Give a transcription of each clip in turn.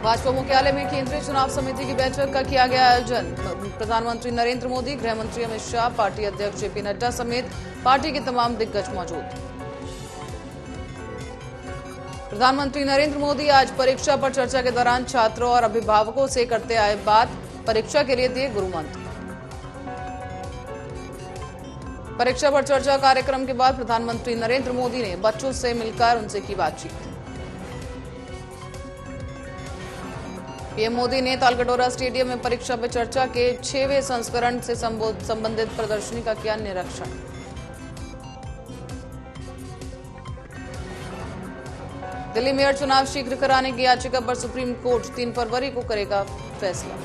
भाजपा मुख्यालय में केंद्रीय चुनाव समिति की बैठक का किया गया आयोजन। प्रधानमंत्री नरेंद्र मोदी, गृह मंत्री अमित शाह, पार्टी अध्यक्ष जेपी नड्डा समेत पार्टी के तमाम दिग्गज मौजूद। प्रधानमंत्री नरेंद्र मोदी आज परीक्षा पर चर्चा के दौरान छात्रों और अभिभावकों से करते आए बात, परीक्षा के लिए दिए गुरु मंत्र। परीक्षा पर चर्चा कार्यक्रम के बाद प्रधानमंत्री नरेंद्र मोदी ने बच्चों से मिलकर उनसे की बातचीत। पीएम मोदी ने तालकटोरा स्टेडियम में परीक्षा पे चर्चा के 6वें संस्करण से संबंधित प्रदर्शनी का किया निरीक्षण। दिल्ली मेयर चुनाव शीघ्र कराने की याचिका पर सुप्रीम कोर्ट 3 फरवरी को करेगा फैसला।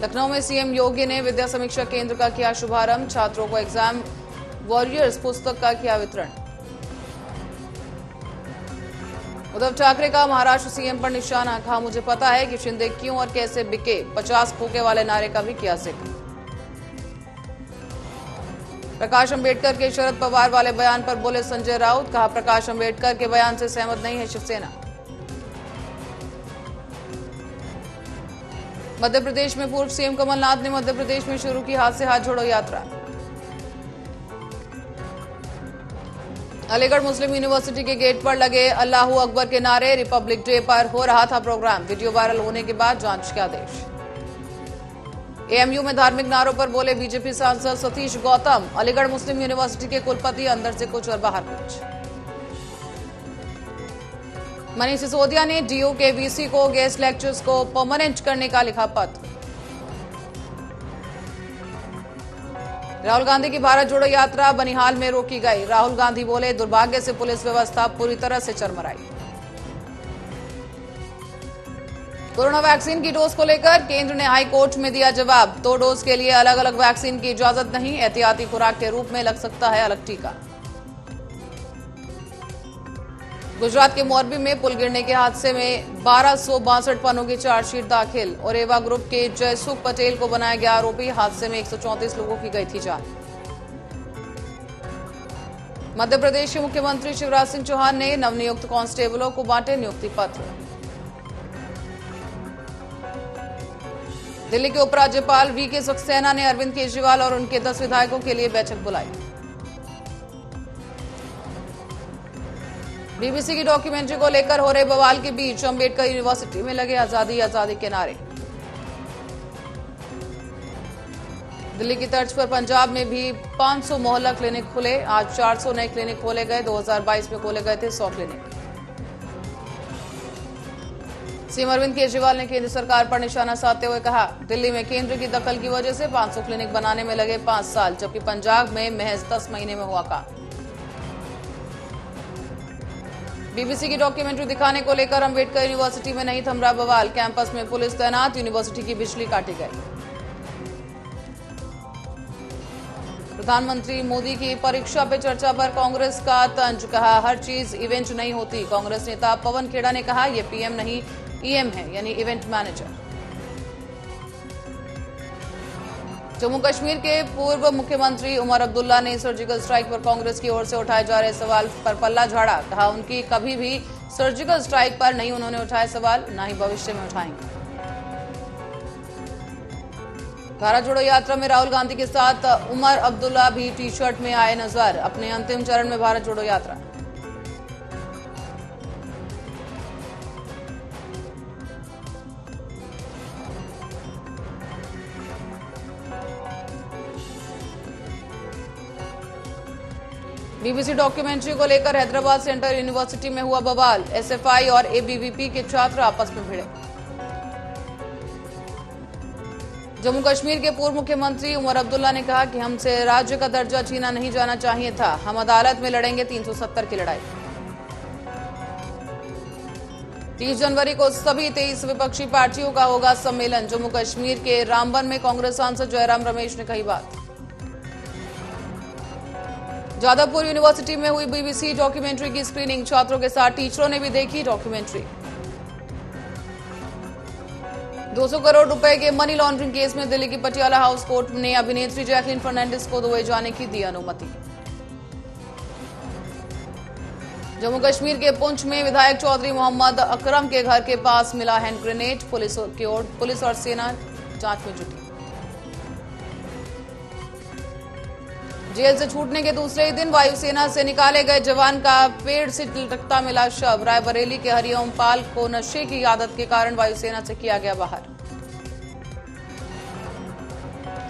लखनऊ में सीएम योगी ने विद्या समीक्षा केंद्र का किया शुभारंभ, छात्रों को एग्जाम वॉरियर्स पुस्तक का किया वितरण। उद्धव ठाकरे का महाराष्ट्र सीएम पर निशाना, कहा मुझे पता है कि शिंदे क्यों और कैसे बिके, 50 खोखे वाले नारे का भी किया जिक्र। प्रकाश अंबेडकर के शरद पवार वाले बयान पर बोले संजय राउत, कहा प्रकाश अंबेडकर के बयान से सहमत नहीं है शिवसेना। मध्य प्रदेश में पूर्व सीएम कमलनाथ ने मध्य प्रदेश में शुरू की हाथ से हाथ जोड़ो यात्रा। अलीगढ़ मुस्लिम यूनिवर्सिटी के गेट पर लगे अल्लाहू अकबर के नारे, रिपब्लिक डे पर हो रहा था प्रोग्राम, वीडियो वायरल होने के बाद जांच के आदेश। एएमयू में धार्मिक नारों पर बोले बीजेपी सांसद सतीश गौतम, अलीगढ़ मुस्लिम यूनिवर्सिटी के कुलपति अंदर से कुछ और बाहर कुछ। मनीष सिसोदिया ने डीयू के वीसी को गेस्ट लेक्चर्स को परमानेंट करने का लिखा पत्र। राहुल गांधी की भारत जोड़ो यात्रा बनिहाल में रोकी गई, राहुल गांधी बोले दुर्भाग्य से पुलिस व्यवस्था पूरी तरह से चरमराई। कोरोना वैक्सीन की डोज को लेकर केंद्र ने हाई कोर्ट में दिया जवाब, 2 डोज के लिए अलग अलग वैक्सीन की इजाजत नहीं, एहतियाती खुराक के रूप में लग सकता है अलग टीका। गुजरात के मोरबी में पुल गिरने के हादसे में 1262 पन्नों की चार्जशीट दाखिल, और एवा ग्रुप के जयसुख पटेल को बनाया गया आरोपी, हादसे में 134 लोगों की गई थी जान। मध्य प्रदेश के मुख्यमंत्री शिवराज सिंह चौहान ने नवनियुक्त कांस्टेबलों को बांटे नियुक्ति पत्र। दिल्ली के उपराज्यपाल वीके सक्सेना ने अरविंद केजरीवाल और उनके 10 विधायकों के लिए बैठक बुलाई। बीबीसी की डॉक्यूमेंट्री को लेकर हो रहे बवाल के बीच अंबेडकर यूनिवर्सिटी में लगे आजादी आजादी के नारे। दिल्ली की तर्ज पर पंजाब में भी 500 मोहल्ला क्लिनिक खुले, आज 400 नए क्लिनिक खोले गए, 2022 में खोले गए थे 100 क्लिनिक। सीएम अरविंद केजरीवाल ने केंद्र सरकार पर निशाना साधते हुए कहा, दिल्ली में केंद्र की दखल की वजह से 500 क्लिनिक बनाने में लगे 5 साल, जबकि पंजाब में महज 10 महीने में हुआ काम। बीबीसी की डॉक्यूमेंट्री दिखाने को लेकर अंबेडकर यूनिवर्सिटी में नहीं थम रहा बवाल, कैंपस में पुलिस तैनात, यूनिवर्सिटी की बिजली काटी गई। प्रधानमंत्री मोदी की परीक्षा पे चर्चा पर कांग्रेस का तंज, कहा हर चीज इवेंट नहीं होती। कांग्रेस नेता पवन खेड़ा ने कहा यह पीएम नहीं ईएम है, यानी इवेंट मैनेजर। जम्मू कश्मीर के पूर्व मुख्यमंत्री उमर अब्दुल्ला ने सर्जिकल स्ट्राइक पर कांग्रेस की ओर से उठाए जा रहे सवाल पर पल्ला झाड़ा, कहा उनकी कभी भी सर्जिकल स्ट्राइक पर नहीं उन्होंने उठाए सवाल, न ही भविष्य में उठाएंगे। भारत जोड़ो यात्रा में राहुल गांधी के साथ उमर अब्दुल्ला भी टी शर्ट में आए नजर, अपने अंतिम चरण में भारत जोड़ो यात्रा। बीबीसी डॉक्यूमेंट्री को लेकर हैदराबाद सेंट्रल यूनिवर्सिटी में हुआ बवाल, एसएफआई और एबीवीपी के छात्र आपस में भिड़े। जम्मू कश्मीर के पूर्व मुख्यमंत्री उमर अब्दुल्ला ने कहा कि हमसे राज्य का दर्जा छीना नहीं जाना चाहिए था, हम अदालत में लड़ेंगे 370 की लड़ाई। 30 जनवरी को सभी 23 विपक्षी पार्टियों का होगा सम्मेलन, जम्मू कश्मीर के रामबन में कांग्रेस सांसद जयराम रमेश ने कही बात। जादवपुर यूनिवर्सिटी में हुई बीबीसी डॉक्यूमेंट्री की स्क्रीनिंग, छात्रों के साथ टीचरों ने भी देखी डॉक्यूमेंट्री। 200 करोड़ रुपए के मनी लॉन्ड्रिंग केस में दिल्ली की पटियाला हाउस कोर्ट ने अभिनेत्री जैकलीन फर्नांडिस को दुबई जाने की दी अनुमति। जम्मू कश्मीर के पुंछ में विधायक चौधरी मोहम्मद अकरम के घर के पास मिला हैंड ग्रेनेड। पुलिस और सेना जांच में जुटी। जेल से छूटने के दूसरे ही दिन वायुसेना से निकाले गए जवान का पेड़ से लटकता मिला शव। रायबरेली के हरिओम पाल को नशे की आदत के कारण वायुसेना से किया गया बाहर।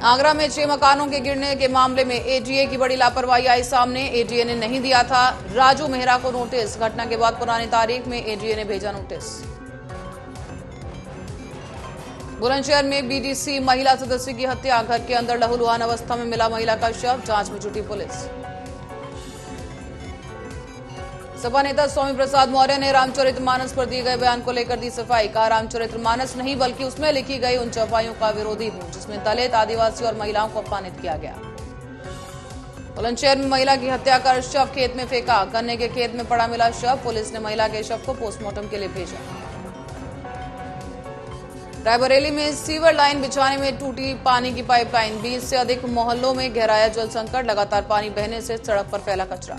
आगरा में 6 मकानों के गिरने के मामले में एडीए की बड़ी लापरवाही आई सामने। एडीए ने नहीं दिया था राजू मेहरा को नोटिस। घटना के बाद पुरानी तारीख में एडीए ने भेजा नोटिस। बुलंदशहर में बीडीसी महिला सदस्य की हत्या। घर के अंदर लहूलुहान अवस्था में मिला महिला का शव। जांच में जुटी पुलिस। सपा नेता स्वामी प्रसाद मौर्य ने रामचरितमानस पर दिए गए बयान को लेकर दी सफाई। कहा, रामचरितमानस नहीं बल्कि उसमें लिखी गई उन चौपाइयों का विरोधी हूं जिसमें दलित, आदिवासी और महिलाओं को अपमानित किया गया। बुलंदशहर में महिला की हत्या कर शव खेत में फेंका। गन्ने के खेत में पड़ा मिला शव। पुलिस ने महिला के शव को पोस्टमार्टम के लिए भेजा। रायबरेली में सीवर लाइन बिछाने में टूटी पानी की पाइपलाइन। 20 से अधिक मोहल्लों में गहराया जल संकट। लगातार पानी बहने से सड़क पर फैला कचरा।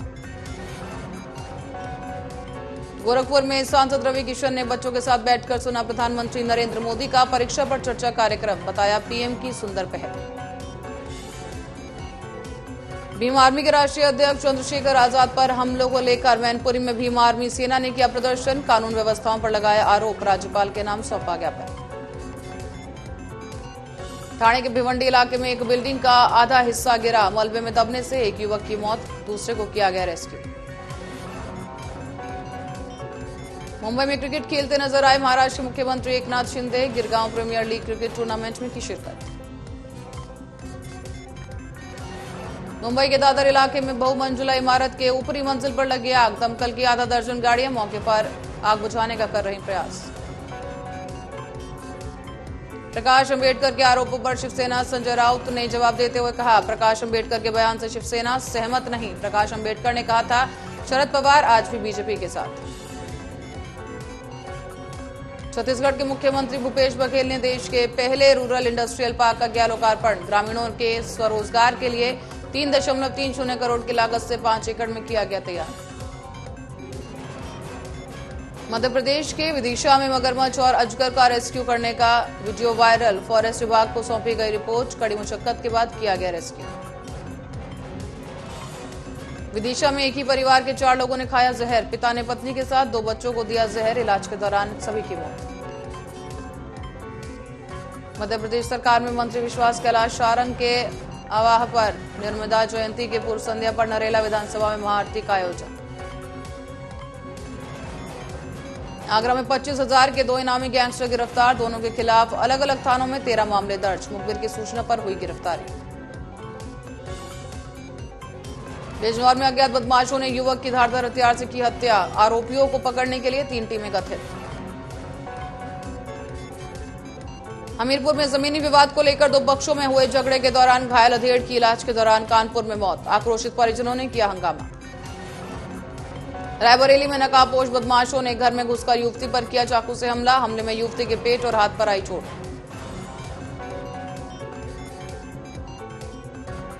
गोरखपुर में सांसद रवि किशन ने बच्चों के साथ बैठकर सुना प्रधानमंत्री नरेंद्र मोदी का परीक्षा पर चर्चा कार्यक्रम। बताया पीएम की सुंदर पहल। भीम आर्मी के राष्ट्रीय अध्यक्ष चंद्रशेखर आजाद पर हमलों को लेकर मैनपुरी में भीम आर्मी सेना ने किया प्रदर्शन। कानून व्यवस्थाओं पर लगाया आरोप। राज्यपाल के नाम सौंपा ज्ञापन। ठाणे के भिवंडी इलाके में एक बिल्डिंग का आधा हिस्सा गिरा। मलबे में दबने से एक युवक की मौत, दूसरे को किया गया रेस्क्यू। मुंबई में क्रिकेट खेलते नजर आए महाराष्ट्र के मुख्यमंत्री Eknath Shinde. Girgaon premier league cricket tournament में की शिरकत। मुंबई के दादर इलाके में बहुमंजिला इमारत के ऊपरी मंजिल पर लगी आग। दमकल की आधा दर्जन गाड़ियां मौके पर आग बुझाने का कर रही प्रयास। प्रकाश अंबेडकर के आरोपों पर शिवसेना संजय राउत ने जवाब देते हुए कहा, प्रकाश अंबेडकर के बयान से शिवसेना सहमत नहीं। प्रकाश अंबेडकर ने कहा था शरद पवार आज भी बीजेपी के साथ। छत्तीसगढ़ के मुख्यमंत्री भूपेश बघेल ने देश के पहले रूरल इंडस्ट्रियल पार्क का किया लोकार्पण। ग्रामीणों के स्वरोजगार के लिए 3.30 करोड़ की लागत से 5 एकड़ में किया गया तैयार। मध्य प्रदेश के विदिशा में मगरमच्छ और अजगर का रेस्क्यू करने का वीडियो वायरल। फॉरेस्ट विभाग को सौंपी गई रिपोर्ट। कड़ी मुशक्कत के बाद किया गया रेस्क्यू। विदिशा में एक ही परिवार के 4 लोगों ने खाया जहर। पिता ने पत्नी के साथ 2 बच्चों को दिया जहर। इलाज के दौरान सभी की मौत। मध्य प्रदेश सरकार में मंत्री विश्वास कैलाश सारंग के आवाह पर नर्मदा जयंती के पूर्व संध्या पर नरेला विधानसभा में महाआरती का आयोजन। आगरा में 25,000 के 2 इनामी गैंगस्टर गिरफ्तार। दोनों के खिलाफ अलग अलग थानों में 13 मामले दर्ज। मुखबिर की सूचना पर हुई गिरफ्तारी। बिजनौर में अज्ञात बदमाशों ने युवक की धारदार हथियार से की हत्या। आरोपियों को पकड़ने के लिए 3 टीमें गठित। हमीरपुर में जमीनी विवाद को लेकर 2 पक्षों में हुए झगड़े के दौरान घायल अधेड़ की इलाज के दौरान कानपुर में मौत। आक्रोशित परिजनों ने किया हंगामा। रायबरेली में नकाबपोश बदमाशों ने घर में घुसकर युवती पर किया चाकू से हमला। हमले में युवती के पेट और हाथ पर आई चोट।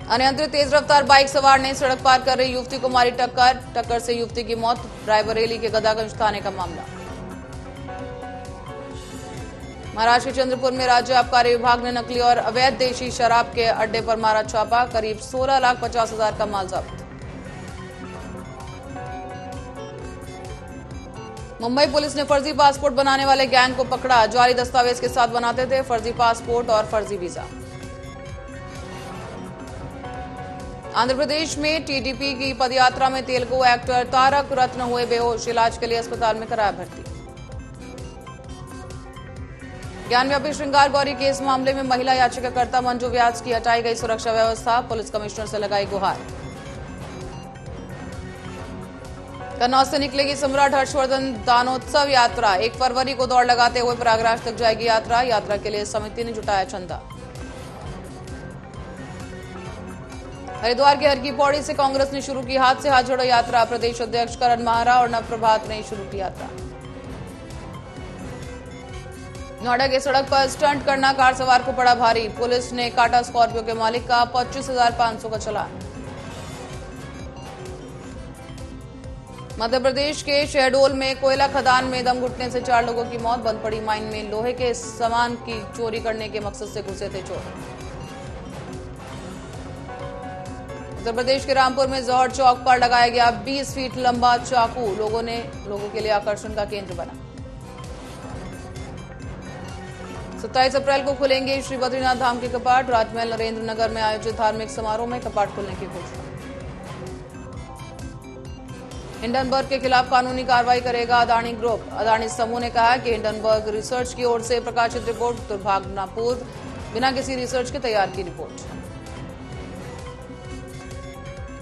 अनियंत्रित तेज रफ्तार बाइक सवार ने सड़क पार कर रही युवती को मारी टक्कर से युवती की मौत। रायबरेली के गदागंज थाने का मामला। महाराष्ट्र के चंद्रपुर में राज्य आबकारी विभाग ने नकली और अवैध देशी शराब के अड्डे पर मारा छापा। करीब 16,50,000 का माल जब्त। मुंबई पुलिस ने फर्जी पासपोर्ट बनाने वाले गैंग को पकड़ा। जाली दस्तावेज के साथ बनाते थे फर्जी पासपोर्ट और फर्जी वीजा। आंध्र प्रदेश में टीडीपी की पदयात्रा में तेलुगु एक्टर तारक रत्न हुए बेहोश। इलाज के लिए अस्पताल में कराया भर्ती। ज्ञानव्यापी श्रृंगार गौरी केस मामले में महिला याचिकाकर्ता मंजू व्यास की हटाई गई सुरक्षा व्यवस्था। पुलिस कमिश्नर से लगाई गुहार। कन्नौज से निकलेगी सम्राट हर्षवर्धन दानोत्सव यात्रा। 1 फरवरी को दौड़ लगाते हुए प्रयागराज तक जाएगी यात्रा। यात्रा के लिए समिति ने जुटाया चंदा। हरिद्वार के हर की पौड़ी से कांग्रेस ने शुरू की हाथ से हाथ जोड़ो यात्रा। प्रदेश अध्यक्ष करण माहरा और नवप्रभात ने शुरू की यात्रा। नोएडा के सड़क पर स्टंट करना कार सवार को पड़ा भारी। पुलिस ने काटा स्कॉर्पियो के मालिक का 25,500 का चालान। मध्य प्रदेश के शहडोल में कोयला खदान में दम घुटने से 4 लोगों की मौत। बंद पड़ी माइन में लोहे के सामान की चोरी करने के मकसद से घुसे थे चोर। उत्तर प्रदेश के रामपुर में जौहर चौक पर लगाया गया 20 फीट लंबा चाकू। लोगों के लिए आकर्षण का केंद्र बना। 27 अप्रैल को खुलेंगे श्री बद्रीनाथ धाम के कपाट। राजमहल नरेंद्र नगर में आयोजित धार्मिक समारोह में कपाट खुलने की घोषणा। हिंडनबर्ग के खिलाफ कानूनी कार्रवाई करेगा अदानी ग्रुप। अदानी समूह ने कहा कि हिंडनबर्ग रिसर्च की ओर से प्रकाशित रिपोर्ट दुर्भावनापूर्ण, बिना किसी रिसर्च के तैयार की रिपोर्ट।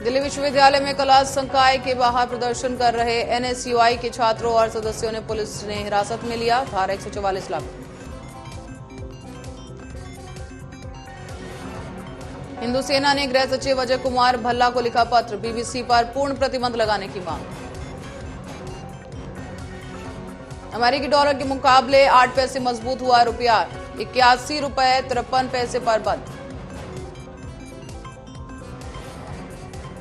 दिल्ली विश्वविद्यालय में कला संकाय के बाहर प्रदर्शन कर रहे एनएसयूआई के छात्रों और सदस्यों ने पुलिस ने हिरासत में लिया। धारा 144 लागू। हिंदू सेना ने गृह सचिव अजय कुमार भल्ला को लिखा पत्र। बीबीसी पर पूर्ण प्रतिबंध लगाने की मांग। अमेरिकी डॉलर के मुकाबले 8 पैसे मजबूत हुआ रुपया। 81 रुपए 53 पैसे पर बंद।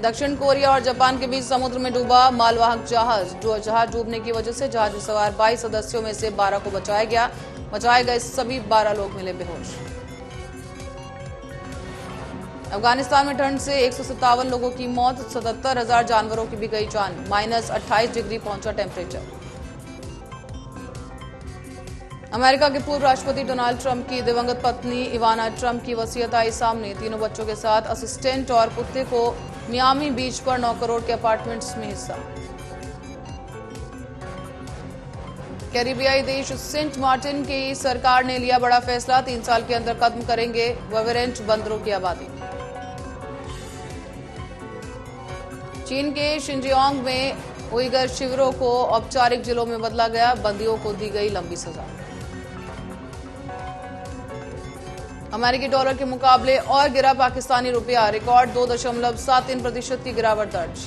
दक्षिण कोरिया और जापान के बीच समुद्र में डूबा मालवाहक जहाज। जहाज डूबने की वजह से जहाज में सवार 22 सदस्यों में से 12 को बचाया गया। बचाए गए सभी 12 लोग मिले बेहोश। अफगानिस्तान में ठंड से 157 लोगों की मौत। 77,000 जानवरों की भी गई जान। -28 डिग्री पहुंचा टेम्परेचर। अमेरिका के पूर्व राष्ट्रपति डोनाल्ड ट्रंप की दिवंगत पत्नी इवाना ट्रंप की वसीयत आई सामने। तीनों बच्चों के साथ असिस्टेंट और कुत्ते को मियामी बीच पर 9 करोड़ के अपार्टमेंट्स में हिस्सा। कैरिबियाई देश सेंट मार्टिन की सरकार ने लिया बड़ा फैसला। 3 साल के अंदर खत्म करेंगे वेवरेंट बंदरों की आबादी। चीन के शिनजियांग में उइगर शिविरों को औपचारिक जिलों में बदला गया। बंदियों को दी गई लंबी सजा। अमेरिकी डॉलर के मुकाबले और गिरा पाकिस्तानी रुपया। रिकॉर्ड 2.73% की गिरावट दर्ज।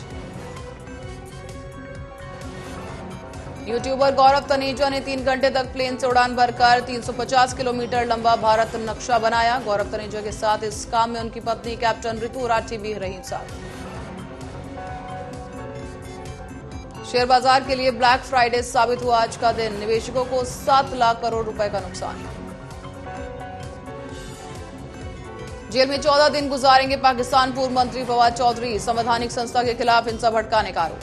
यूट्यूबर गौरव तनेजा ने 3 घंटे तक प्लेन से उड़ान भरकर 350 किलोमीटर लंबा भारत नक्शा बनाया। गौरव तनेजा के साथ इस काम में उनकी पत्नी कैप्टन रितु राठी भी रही साथ। शेयर बाजार के लिए ब्लैक फ्राइडे साबित हुआ आज का दिन। निवेशकों को 7 लाख करोड़ रुपए का नुकसान। जेल में 14 दिन गुजारेंगे पाकिस्तान पूर्व मंत्री फवाद चौधरी। संवैधानिक संस्था के खिलाफ हिंसा भड़काने का आरोप।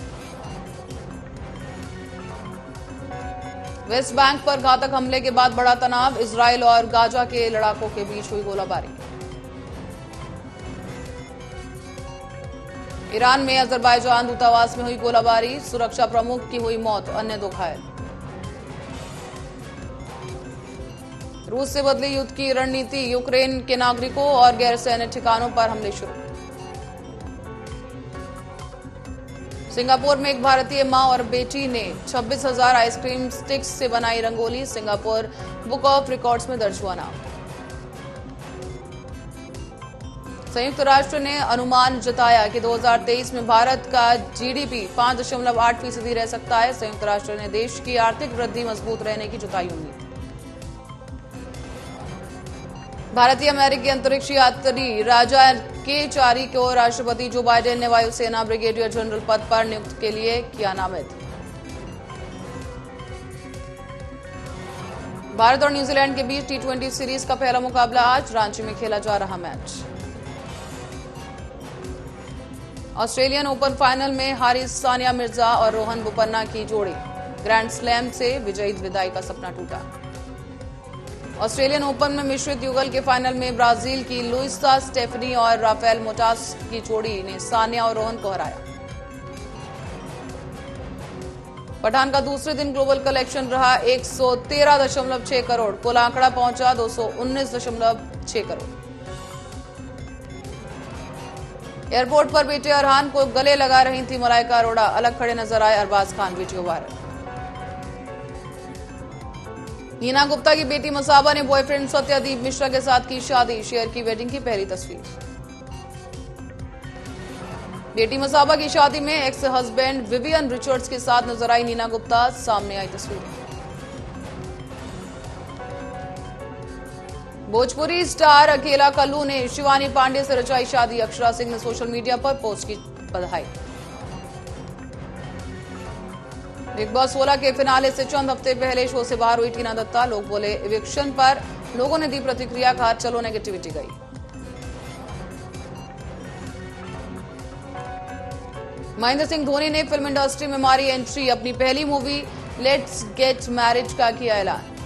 वेस्ट बैंक पर घातक हमले के बाद बड़ा तनाव। इजरायल और गाजा के लड़ाकों के बीच हुई गोलाबारी। ईरान में अजरबैजान दूतावास में हुई गोलाबारी। सुरक्षा प्रमुख की हुई मौत, अन्य 2 घायल। रूस से बदली युद्ध की रणनीति। यूक्रेन के नागरिकों और गैर सैन्य ठिकानों पर हमले शुरू। सिंगापुर में एक भारतीय मां और बेटी ने 26,000 आइसक्रीम स्टिक्स से बनाई rangoli. Singapore book of records में दर्ज हुआ नाम। संयुक्त राष्ट्र ने अनुमान जताया कि 2023 में भारत का जीडीपी 5.8% रह सकता है। संयुक्त राष्ट्र ने देश की आर्थिक वृद्धि मजबूत रहने की जताई उम्मीद। भारतीय अमेरिकी अंतरिक्ष यात्री राजा के चारी को राष्ट्रपति जो बाइडेन ने वायुसेना ब्रिगेडियर जनरल पद पर नियुक्त के लिए किया नामित। भारत और न्यूजीलैंड के बीच T20 सीरीज का पहला मुकाबला आज रांची में खेला जा रहा मैच। ऑस्ट्रेलियन ओपन फाइनल में हारी सानिया मिर्जा और रोहन बोपन्ना की जोड़ी। ग्रैंड स्लैम से विजयी विदाई का सपना टूटा। ऑस्ट्रेलियन ओपन में मिश्रित युगल के फाइनल में ब्राजील की लुइसा स्टेफनी और राफेल मोटास की जोड़ी ने सानिया और रोहन को हराया। पठान का दूसरे दिन ग्लोबल कलेक्शन रहा 113.6 करोड़। कुल आंकड़ा पहुंचा 219.6 करोड़। एयरपोर्ट पर बेटे अरहान को गले लगा रही थी मलाइका अरोड़ा। अलग खड़े नजर आए अरबाज खान। Video viral. नीना गुप्ता की बेटी मसाबा ने बॉयफ्रेंड सत्यदीप मिश्रा के साथ की शादी। शेयर की वेडिंग की पहली तस्वीर। बेटी मसाबा की शादी में एक्स हस्बैंड विवियन रिचर्ड्स के साथ नजर आई नीना गुप्ता। सामने आई तस्वीर। भोजपुरी स्टार अकेला कल्लू ने शिवानी पांडे से रचाई शादी। अक्षरा सिंह ने सोशल मीडिया पर पोस्ट की बधाई। बिग बॉस 16 के फिनाले से चंद हफ्ते पहले शो से बाहर हुई टीना दत्ता। लोग बोले इविक्शन पर, लोगों ने दी प्रतिक्रिया, कहा चलो नेगेटिविटी गई। महेंद्र सिंह धोनी ने फिल्म इंडस्ट्री में मारी एंट्री। अपनी पहली मूवी लेट्स गेट मैरिज का किया ऐलान।